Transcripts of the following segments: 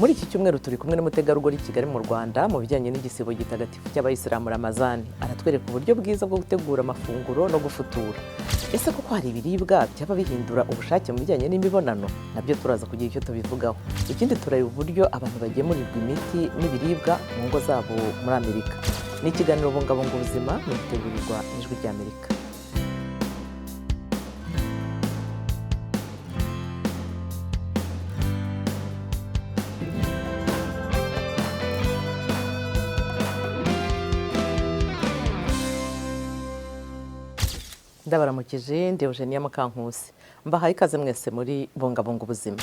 Muri iki cyumweru turi kumwe n'umutegarugori i Kigali mu Rwanda mu bijyanye n'igisibo gitagatifu cy'abayisilamu Ramadan. Aratwereka uburyo bwiza bwo gutegura amafunguro no gufutura. Ese koko hari ibiribwa byaba bihindura ubushake mu bijyanye n'imibonano? Nabyo turaza kugira icyo tubivugaho. Ikindi turareba uburyo abantu bagemurirwa imiti n'ibiribwa mu ngo zabo muri Amerika. Ni ikiganiro Bungabunga Ubuzima mu gutegurirwa n'Ijwi ry'Amerika. Ndabaramukije ndi Eugenia Mukankusi. Mbahaye ikaze mwese muri Bungabunga Ubuzima.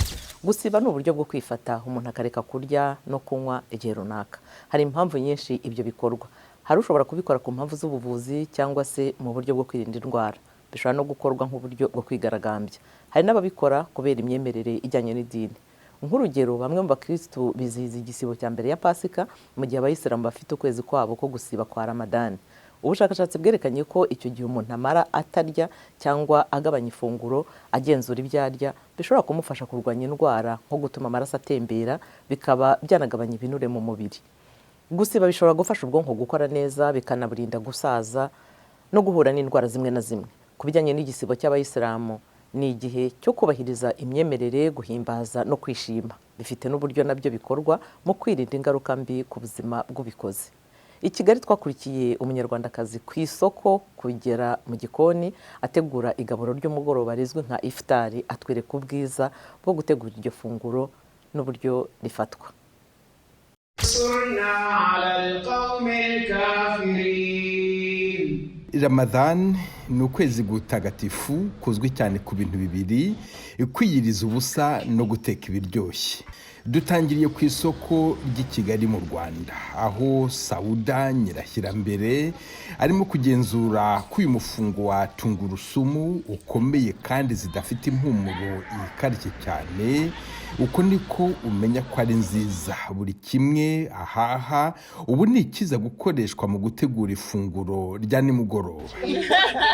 Gusiba ni uburyo bwo kwifata umuntu akareka kurya no kunywa igihe runaka. Hari impamvu nyinshi ibyo bikorwa. Hari ushobora kubikora ku mpamvu z'ubuvuzi cyangwa se mu buryo bwo kwirinda indwara. Bishobora no gukorwa nk'uburyo bwo kwigaragambya. Hari n'ababikora kubera imyemerere ijyanye n'idini. Nk'urugero, bamwe mu bakristo bizihiza igisibo cya mbere ya Pasika mu gihe abayisilamu bafite ukwezi kwabo ko gusiba kwa Ramadan. Ubushakashatsi bwerekanye ko icyo gihe umuntu amara atarya cyangwa agabanya ifunguro, agenzura ibyo arya, bishobora kumufasha kurwanya indwara nko gutuma amaraso atembera, bikaba byanagabanya ibinure mu mubiri. Gusiba bishobora gufasha ubwonko gukora neza, bikanaburinda gusaza no guhura n'indwara zimwe na zimwe. Ku bijyanye n'igisibo cy'abayisilamu, ni igihe cyo kubahiriza imyemerere, guhimbaza no kwishima. Bifite n'uburyo nabyo bikorwa mu kwirinda ingaruka mbi ku buzima bw'ubikoze. I Kigali twakurikiye umunyarwandakazi ku isoko kugera mu gikoni ategura igaburo ry'umugoroba rizwi nka ifitari, atwereka ubwiza bwo gutegura iryo funguro n'uburyo rifatwa. Ramadan ni ukwezi gutagatifu kuzwi cyane ku bintu bibiri: kwiyiriza ubusa no guteka ibiryoshye. Dutangiriye ku isoko ry'i Kigali mu Rwanda, aho Sauda Nyirashyirambere arimo kugenzura ko uyu mufungo wa tungurusumu ukomeye kandi zidafite impumuro ikarishye cyane. Uko niko umenya ko ari nziza. Buri kimwe ahaha ubu ni ikiza gukoreshwa mu gutegura ifunguro rya nimugoroba.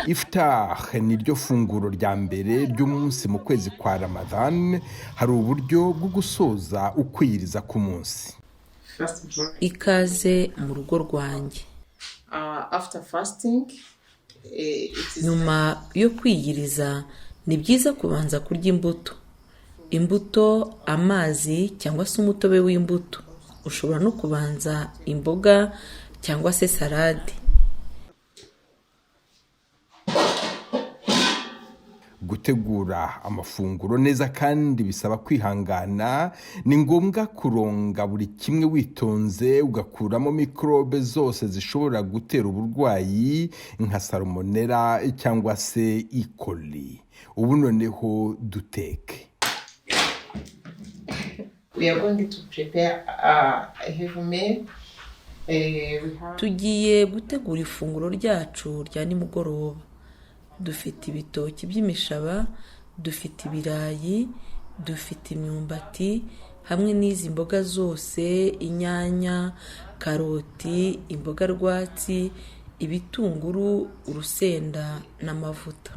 Iftar ni ryo funguro rya mbere ry'umunsi mu kwezi kwa Ramadan. Hari uburyo bwo gusoza ukwiyiriza ku munsi. Ikaze mu rugo rwanjye. Nyuma yo kwiyiriza ni byiza kubanza kurya imbuto, amazi cyangwa se umutobe w'imbuto. Ushobora no kubanza imboga cyangwa se salade. Gutegura amafunguro neza kandi bisaba kwihangana. Ni ngombwa kuronga buri kimwe witonze, ugakuramo mikrobe zose zishobora gutera uburwayi nka salmonella cyangwa se E. coli. Ubu noneho duteke. We are going to prepare a heavy meal. Tugiye gutegura ifunguro ryacu rya nimugoroba. Dufite ibitoki by'imishaba, dufite ibirayi, dufite imyumbati, hamwe n'izi mboga zose: inyanya, karoti, imboga rwatsi, ibitunguru, urusenda n'amavuta.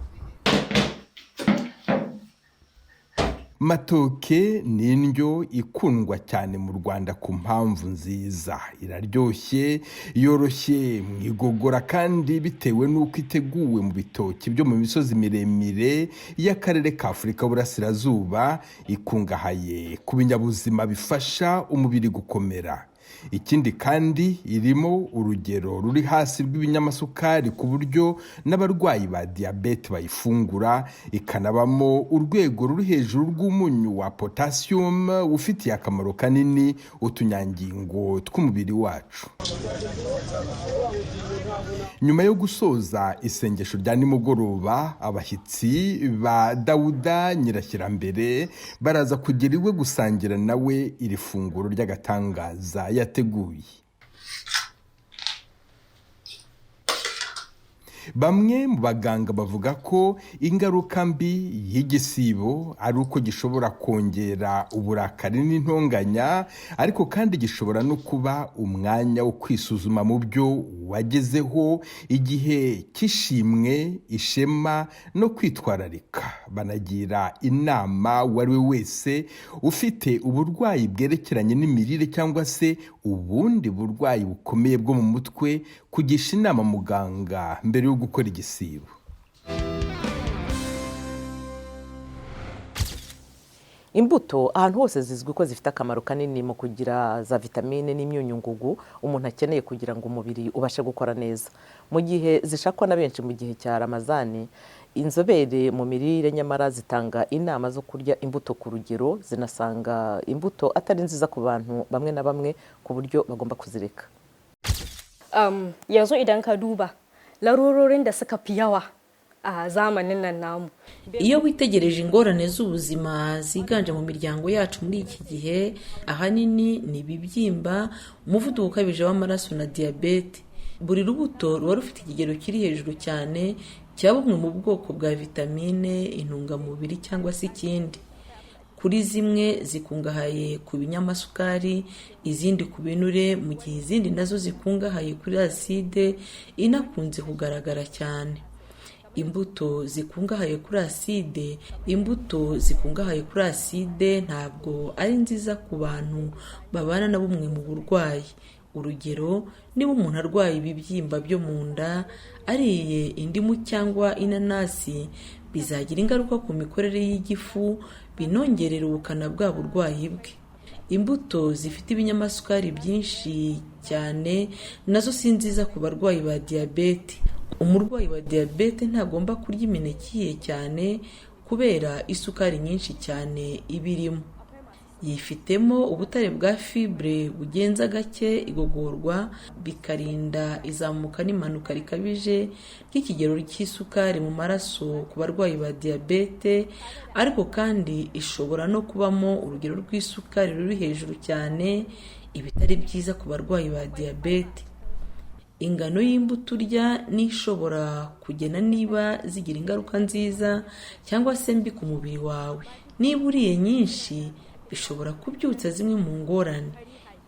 Matoke ni indyo ikundwa cyane mu Rwanda ku mpamvu nziza. Iraryoshye, yoroshye mu igogora kandi bitewe n'uko iteguwe mu bitoki byo mu misozi miremire y'akarere ka Afurika y'Uburasirazuba, ikungahaye ku binyabuzima bifasha umubiri gukomera. Ikindi kandi irimo urugero ruri hasi rw'ibinyamasukari ku buryo n'abarwayi ba diabete bayifungura. Ikanabamo urwego ruri hejuru rw'umunyu wa potassium ufitiye akamaro kanini utunyangingo tw'umubiri wacu. Nyuma yo gusoza isengesho rya nimugoroba, abashyitsi ba Dauda Nyirashyirambere baraza kugera iwe gusangira nawe iri funguro ry'agatangaza yateguye. Bamwe mu baganga bavuga ko ingaruka mbi y'igisibo ari uko gishobora kongera uburakari n'intonganya, ariko kandi gishobora no kuba umwanya wo kwisuzuma mu byo wagezeho, igihe cy'ishimwe, ishema no kwitwararika. banagira inama uwo ari we wese ufite uburwayi bwerekeranye n'imirire cyangwa se ubundi burwayi bukomeye bwo mu mutwe kugisha inama muganga mbere yo gukora igisibo. Imbuto ahantu hose zizwi ko zifite akamaro kanini mu kugira za vitamine n'imyunyungugu umuntu akeneye kugira ngo umubiri ubashe gukora neza. Mu gihe zishakwa na benshi mu gihe cya Ramadan, inzobere mu mirire nyamara zitanga inama zo kurya imbuto ku rugero, zinasanga imbuto atari nziza ku bantu bamwe na bamwe ku buryo bagomba kuzireka. Yanzu idan ka duba larurorin da suka fi yawa a zamanin nan namu. Iyo witegereje ingorane z'ubuzima ziganje mu miryango yacu muri iki gihe, ahanini ni ibibyimba, umuvuduko ukabije w'amaraso na diabete. Buri rubuto ruba rufite ikigero kiri hejuru cyane cya bumwe mu bwoko bwa vitamine, intungamubiri cyangwa se ikindi. Kuri zimwe zikungahaye ku binyamasukari, izindi ku binure, mu gihe izindi nazo zikungahaye kuri aside inakunze kugaragara cyane. Imbuto zikungahaye kuri aside ntabwo ari nziza ku bantu babana na bumwe mu burwayi. Urugero, niba umuntu arwaye ibibyimba byo mu nda, ariye indimu cyangwa inanasi, bizagira ingaruka ku mikorere y'igifu, binongerera ubukana bwa burwayi bwe. Imbuto zifite ibinyamasukari byinshi cyane nazo si nziza ku barwayi ba diabete. Umurwayi wa diabete ntagomba kurya imineke ihiye cyane kubera isukari nyinshi cyane ibirimo. Yifitemo ubutare bwa fibre bugenza gake igogorwa, bikarinda izamuka n'imanuka rikabije ry'ikigero cy'isukari mu maraso ku barwayi ba diabete, ariko kandi ishobora no kubamo urugero rw'isukari ruri hejuru cyane, ibitari byiza ku barwayi ba diabete. Ingano y'imbuto urya n'ishobora kugena niba zigira ingaruka nziza cyangwa se mbi ku mubiri wawe. Niba uriye nyinshi, bishobora kubyutsa zimwe mu ngorane.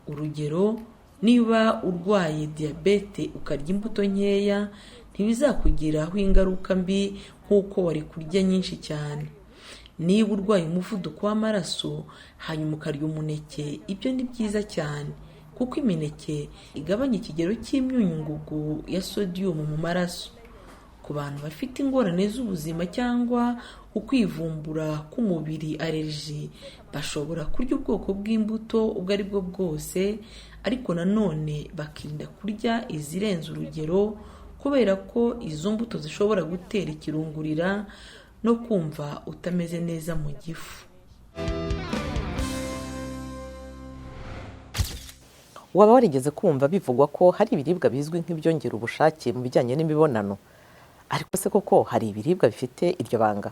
Urugero, niba urwaye diabete ukarya imbuto nkeya, ntibizakugiraho ingaruka mbi nk'uko wari kurya nyinshi cyane. Niba urwaye umuvuduko w'amaraso hanyuma ukarya umuneke, ibyo ni byiza cyane kuko imineke igabanya ikigero cy'imyunyungugu ya sodium mu maraso. Ku bantu bafite ingorane z'ubuzima cyangwa ukwivumbura k'umubiri allergie, bashobora kurya ubwoko bw'imbuto ubwo ari bwo bwose, ariko nanone bakirinda kurya izirenze urugero kubera ko izo mbuto zishobora gutera ikirungurira no kumva utameze neza mu gifu. Waba warigeze kumva bivugwa ko hari ibiribwa bizwi nk'ibyongera ubushake mu bijyanye n'imibonano? Ariko se koko hari ibiribwa bifite iryo banga?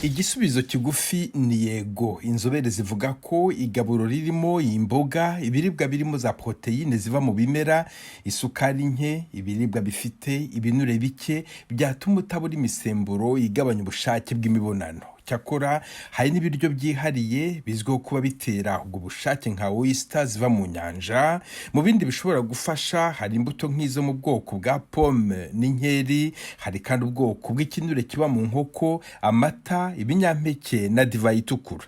Igisubizo kigufi ni yego. Inzobere zivuga ko igaburo ririmo imboga, ibiribwa birimo za proteine ziva mu bimera, isukari nke, ibiribwa bifite ibinure bike byatuma utabura imisemburo igabanya ubushake bw'imibonano. Cyakora hari n'ibiryo byihariye bizwiho kuba bitera ubwo bushake nka oyster ziva mu nyanja. Mu bindi bishobora gufasha hari imbuto nk'izo mu bwoko bwa pomme n'inkeri, hari kandi ubwoko bw'ikinure kiba mu nkoko, amata, ibinyampeke na divayi itukura.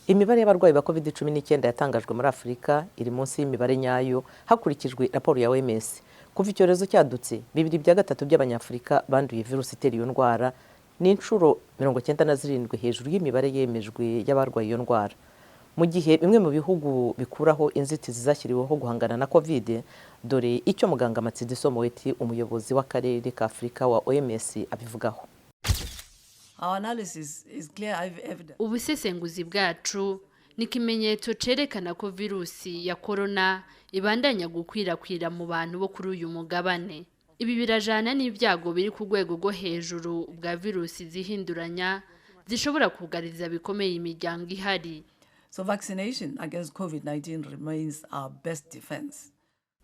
Imibare y'abarwayi ba COVID-19 yatangajwe muri Afurika iri munsi y'imibare nyayo hakurikijwe raporo ya OMS. Kuva icyorezo cyadutse, 2/3 by'abanyafurika banduye virusi itera iyo ndwara, n'inshuro 97 hejuru y'imibare yemejwe y'abarwaye iyo ndwara. Mu gihe bimwe mu bihugu bikuraho inzitizi zashyiriweho guhangana na COVID, dore icyo muganga Matsidiso Moeti, umuyobozi w'akarere ka Afurika wa OMS, abivugaho. Ubusesenguzi bwacu ni ikimenyetso cerekana ko virusi ya corona ibandanya gukwirakwira mu bantu bo kuri uyu mugabane. Ibi birajana n'ibyago biri ku rwego rwo hejuru bwa virusi zihinduranya zishobora kugariza bikomeye imiryango ihari. So vaccination against COVID-19 remains our best defense.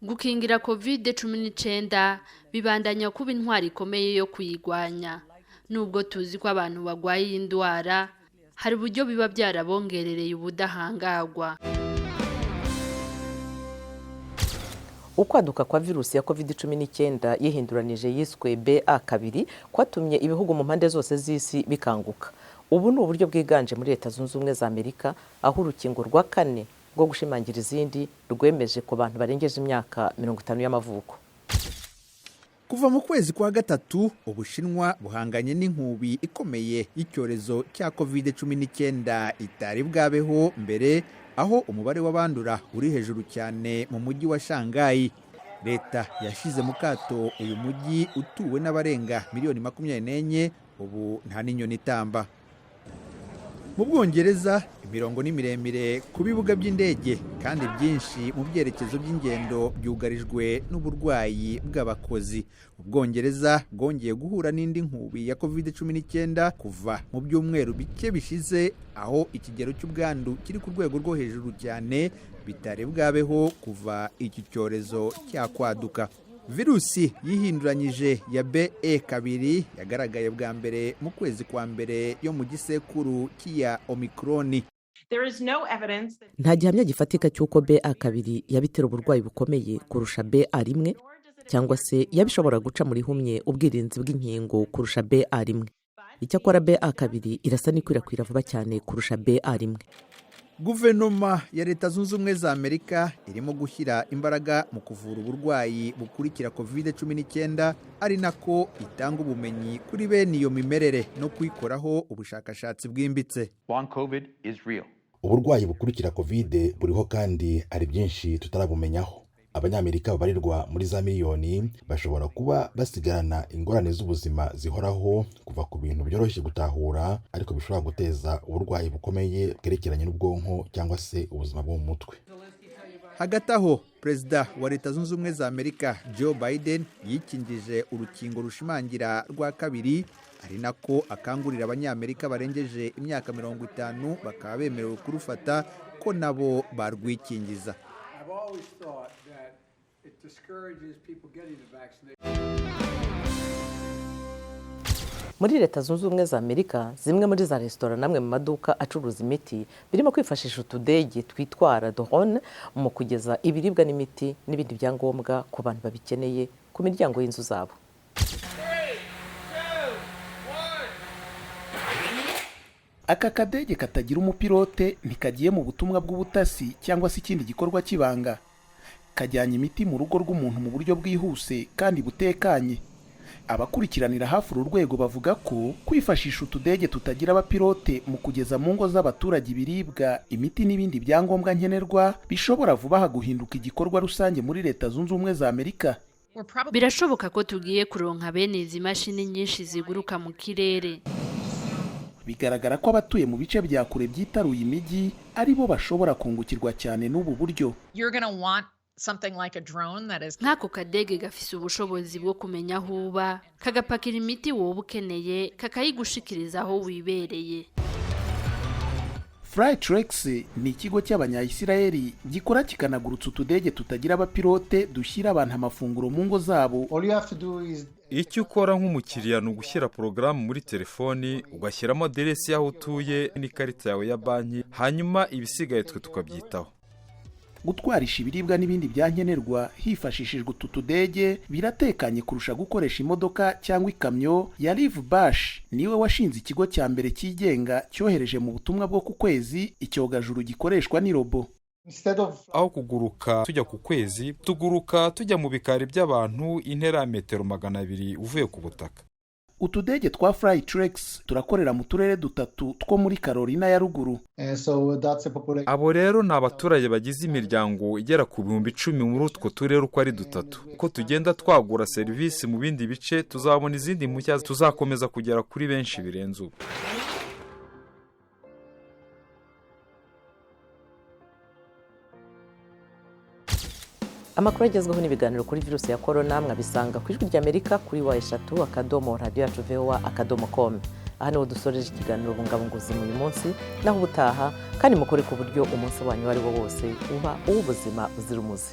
Gukingira COVID-19 bibandanya kuba intwari ikomeye yo kuyigwanya. Nubwo tuzi ko abantu bagwaye iyi ndwara, hari uburyo biba byarabongerereye ubudahangagwa. ukwaduka kwa virusi ya COVID-19 yihinduranije yiswe BA2 kwatumye ibihugu mu mpande zose z'isi bikanguka. Ubu ni uburyo bwiganje muri Leta Zunze Ubumwe za Amerika, aho urukingo rwa 4 rwo gushimangira izindi rwemeje ku bantu barengeje imyaka 50 y'amavuko. Kuva mu kwezi kwa gatatu, Ubushinwa buhanganye n'inkubi ikomeye y'icyorezo cya COVID-19 itari bwabeho mbere, aho umubare w'abandura uri hejuru cyane mu mujyi wa Shanghai. Leta yashize mu kato uyu mujyi utuwe n'abarenga miliyoni 24, ubu nta n'inyoni itamba. Mu Bwongereza, imirongo ni miremire ku bibuga by'indege kandi byinshi mu byerekezo by'ingendo byugarijwe n'uburwayi bw'abakozi. Ubwongereza bwongeye guhura n'indi nkubi ya COVID-19 kuva mu byumweru bike bishize, aho ikigero cy'ubwandu kiri ku rwego rwo hejuru cyane bitari bwabeho kuva iki cyorezo cyakwaduka. Virusi yihinduranyije ya BA2 yagaragaye bwa mbere mu kwezi kwa mbere yo mu gisekuru cy'iya Omicron. Nta gihamya gifatika cy'uko BA2 yabitera uburwayi bukomeye kurusha BA1 cyangwa se yabishobora guca muri humye ubwirinzi bw'inkingo kurusha BA1. Icyakora BA2 irasa n'ikwirakwira vuba cyane kurusha BA1. Guverinoma ya Leta Zunze Ubumwe za Amerika irimo gushyira imbaraga mu kuvura uburwayi bukurikira COVID-19, ari nako itanga ubumenyi kuri bene iyo mimerere no kwikoraho ubushakashatsi bwimbitse. Uburwayi bukurikira COVID buriho kandi ari byinshi tutarabumenyaho. Abanyamerika babarirwa muri za miliyoni bashobora kuba basigarana ingorane z'ubuzima zihoraho, kuva ku bintu byoroshye gutahura ariko bishobora guteza uburwayi bukomeye bwerekeranye n'ubwonko cyangwa se ubuzima bwo mu mutwe. Hagati aho, Perezida wa Leta Zunze Ubumwe za Amerika Joe Biden yikingije urukingo rushimangira rwa 2, ari nako akangurira abanyamerika barengeje imyaka 50 bakaba bemerewe kurufata ko nabo barwikingiza. Muri Leta Zunze Ubumwe za Amerika, zimwe muri za resitora namwe mu maduka acuruza imiti birimo kwifashisha utudege twitwara drone mu kugeza ibiribwa n'imiti n'ibindi byangombwa ku bantu babikeneye ku miryango y'inzu zabo. Aka kadege katagira umupilote ntikagiye mu butumwa bw'ubutasi cyangwa se ikindi gikorwa kibanga. Kajyanye imiti mu rugo rw'umuntu mu buryo bwihuse kandi butekanye. Abakurikiranira hafi uru rwego bavuga ko kwifashisha utudege tutagira abapilote mu kugeza mu ngo z'abaturage ibiribwa, imiti n'ibindi byangombwa nkenerwa bishobora vuba guhinduka igikorwa rusange muri Leta Zunze Ubumwe za Amerika. Birashoboka ko tugiye kuronka bene izi mashini nyinshi ziguruka mu kirere. Bigaragara ko abatuye mu bice bya kure byitaruye imijyi ari bo bashobora kungukirwa cyane n'ubu buryo. Nk'ako kadege gafise ubushobozi bwo kumenya aho uba, kagapakira imiti wowe ukeneye, kakayigushikiriza aho wibereye. Flytrex ni ikigo cy'abanyayisiraheli gikora kikanagurutsa utudege tutagira abapilote dushyira abantu amafunguro mu ngo zabo. Icyo ukora nk'umukiriya ni ugushyira porogaramu muri telefoni, ugashyiramo aderesi y'aho utuye n'ikarita yawe ya banki, hanyuma ibisigaye twe tukabyitaho. Gutwarisha ibiribwa n'ibindi byankenerwa hifashishijwe utu tudege biratekanye kurusha gukoresha imodoka cyangwa ikamyo. Yariv Bash niwe washinze ikigo cya mbere cyigenga cyohereje mu butumwa bwo ku kwezi icyogajuru gikoreshwa n'irobo. Aho kuguruka tujya ku kwezi, tuguruka tujya mu bikari by'abantu intera ya metero 200 uvuye ku butaka. Utudege twa Flytrex turakorera mu turere 3 two muri Carolina ya ruguru. Abo rero ni abaturage bagize imiryango igera ku 10,000 muri utwo turere uko ari 3. Uko tugenda twagura serivisi mu bindi bice, tuzabona izindi mushya, tuzakomeza kugera kuri benshi birenze ubu. Amakuru agezweho n'ibiganiro kuri virusi ya corona mwabisanga ku Ijwi ry'Amerika kuri wa3.radio.voa.com. Aha niho dusoreje ikiganiro Bungabunga Ubuzima uyu munsi, naho ubutaha kandi mukore ku buryo umunsi wanyu wari wo wose uba uw'ubuzima uzira umuze.